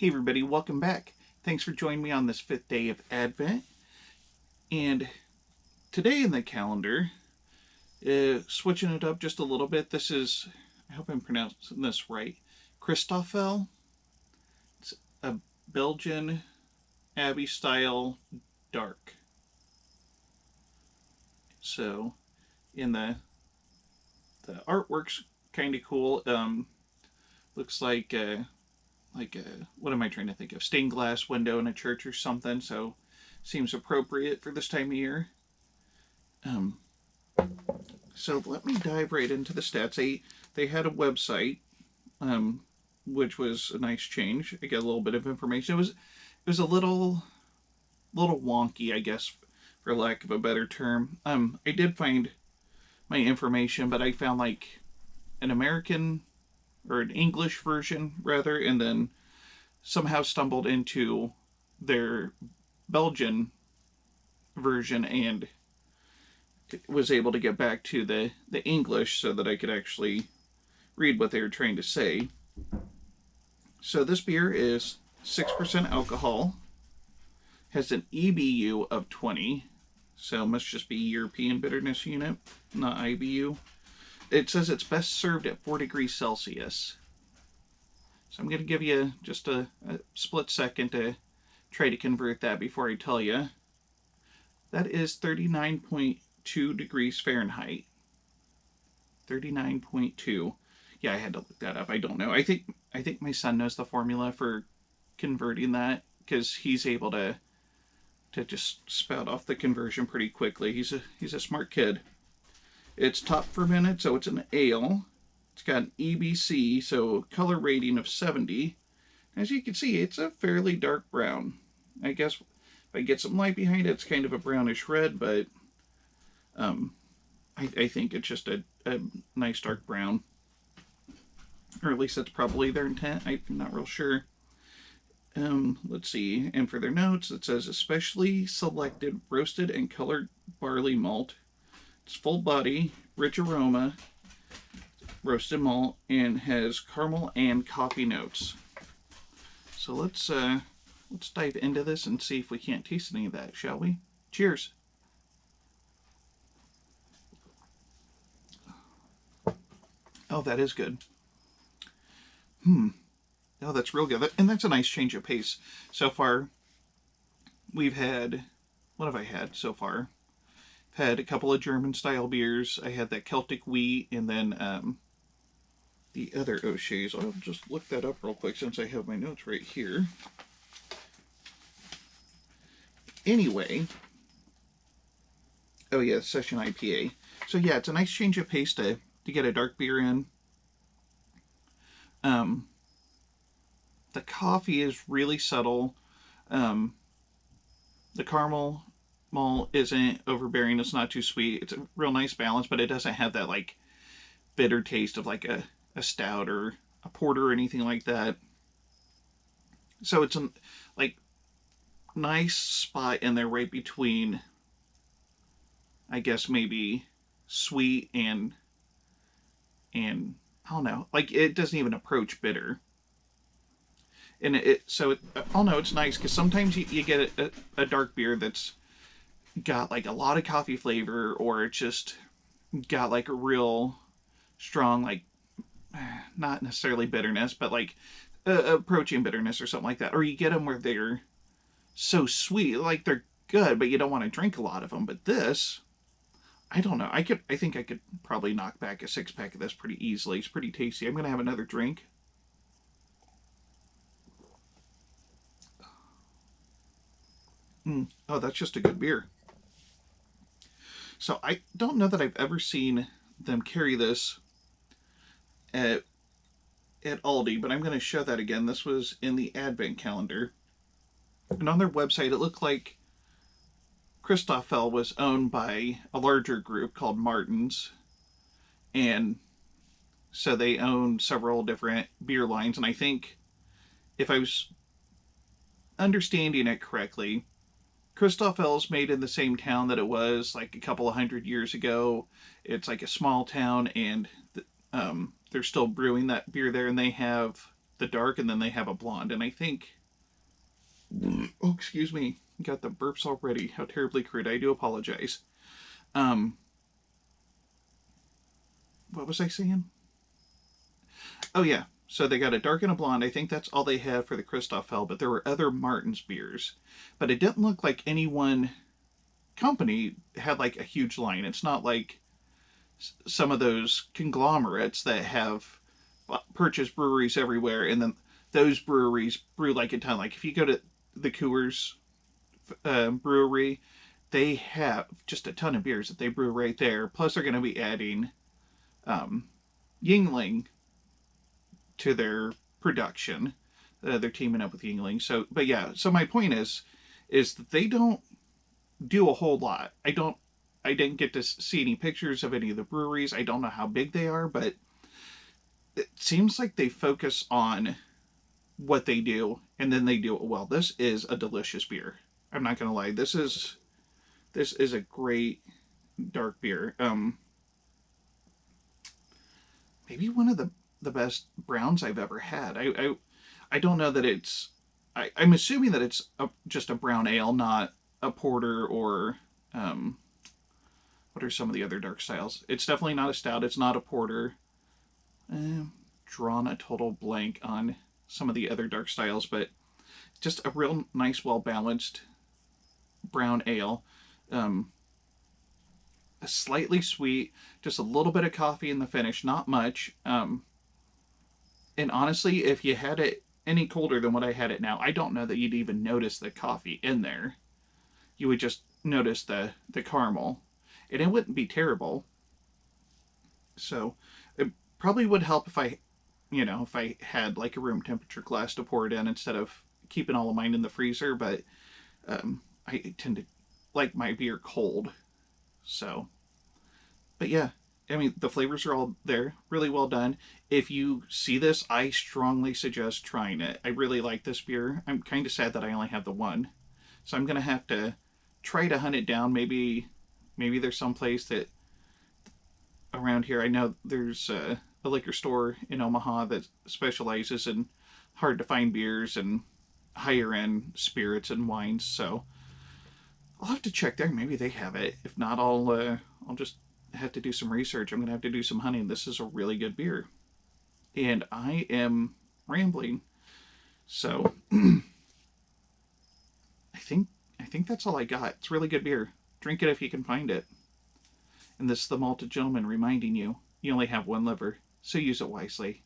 Hey everybody, welcome back. Thanks for joining me on this 5th day of Advent. And today in the calendar, switching it up just a little bit, this is, I hope I'm pronouncing this right, Kristoffel. It's a Belgian Abbey style dark. So, in the artwork's kind of cool. Looks like a what am I trying to think of? Stained glass window in a church or something. So seems appropriate for this time of year. So let me dive right into the stats. They had a website, which was a nice change. I got a little bit of information. It was a little wonky, I guess, for lack of a better term. I did find my information, but I found like an American or an English version rather, and then somehow stumbled into their Belgian version and was able to get back to the English so that I could actually read what they were trying to say. So this beer is 6% alcohol, has an EBU of 20, so must just be European Bitterness Unit, not IBU. It says it's best served at 4 degrees Celsius. So I'm going to give you just a split second to try to convert that before I tell you. That is 39.2 degrees Fahrenheit. 39.2. Yeah, I had to look that up. I don't know. I think my son knows the formula for converting that because he's able to just spout off the conversion pretty quickly. He's a smart kid. It's top fermented, so it's an ale. It's got an EBC, so color rating of 70. As you can see, it's a fairly dark brown. I guess if I get some light behind it, it's kind of a brownish red, but I think it's just a nice dark brown. Or at least that's probably their intent. I'm not real sure. Let's see. And for their notes, it says, especially selected roasted and colored barley malt. It's full body, rich aroma, roasted malt, and has caramel and coffee notes. So let's dive into this and see if we can't taste any of that, shall we? Cheers. Oh, that is good. Oh, that's real good. And that's a nice change of pace. So far, we've had, what have I had so far? Had a couple of German-style beers. I had that Celtic wheat, and then the other O'Shea's. I'll just look that up real quick since I have my notes right here. Anyway, oh yeah, Session IPA. So yeah, it's a nice change of pace to get a dark beer in. The coffee is really subtle. The caramel malt isn't overbearing. It's not too sweet. It's a real nice balance, but it doesn't have that like bitter taste of like a stout or a porter or anything like that. So it's a like nice spot in there right between, I guess, maybe sweet and I don't know, like it doesn't even approach bitter. And I don't know, it's nice because sometimes you get a dark beer that's got like a lot of coffee flavor, or it's just got like a real strong, like, not necessarily bitterness, but like approaching bitterness or something like that. Or you get them where they're so sweet, like they're good, but you don't want to drink a lot of them. But this, I don't know. I think I could probably knock back a 6-pack of this pretty easily. It's pretty tasty. I'm gonna have another drink. Oh, that's just a good beer. So I don't know that I've ever seen them carry this at Aldi, but I'm going to show that again. This was in the Advent calendar. And on their website, it looked like Kristoffel was owned by a larger group called Martin's. And so they own several different beer lines. And I think, if I was understanding it correctly, Kristoffel's made in the same town that it was like a couple of 100 years ago. It's like a small town, and they're still brewing that beer there, and they have the dark, and then they have a blonde. And I think, oh, excuse me, got the burps already. How terribly crude. I do apologize. Um, what was I saying? Oh yeah. So they got a dark and a blonde. I think that's all they had for the Kristoffel, but there were other Martin's beers. But it didn't look like any one company had like a huge line. It's not like some of those conglomerates that have purchased breweries everywhere, and then those breweries brew like a ton. Like if you go to the Coors brewery, they have just a ton of beers that they brew right there. Plus, they're going to be adding um, Yingling to their production. They're teaming up with Yingling. So, but yeah. So my point is that they don't do a whole lot. I didn't get to see any pictures of any of the breweries. I don't know how big they are, but it seems like they focus on what they do, and then they do it well. This is a delicious beer. I'm not gonna lie. This is a great dark beer. Maybe one of the best browns I've ever had. I don't know that it's. I'm assuming that it's just a brown ale, not a porter or what are some of the other dark styles? It's definitely not a stout. It's not a porter. Drawn a total blank on some of the other dark styles, but just a real nice, well balanced brown ale. Slightly sweet, just a little bit of coffee in the finish, not much. And honestly, if you had it any colder than what I had it now, I don't know that you'd even notice the coffee in there. You would just notice the caramel, and it wouldn't be terrible. So it probably would help if I had like a room temperature glass to pour it in instead of keeping all of mine in the freezer. But I tend to like my beer cold. So, but yeah, I mean, the flavors are all there, really well done. If you see this, I strongly suggest trying it. I really like this beer. I'm kind of sad that I only have the one, so I'm gonna have to try to hunt it down. Maybe there's some place that around here. I know there's a liquor store in Omaha that specializes in hard to find beers and higher end spirits and wines. So I'll have to check there. Maybe they have it. If not, I'll just have to do some research. I'm gonna have to do some hunting. This is a really good beer, and I am rambling. So I think that's all I got. It's really good beer. Drink it if you can find it. And this is the Malted Gentleman reminding you, you only have one liver, so use it wisely.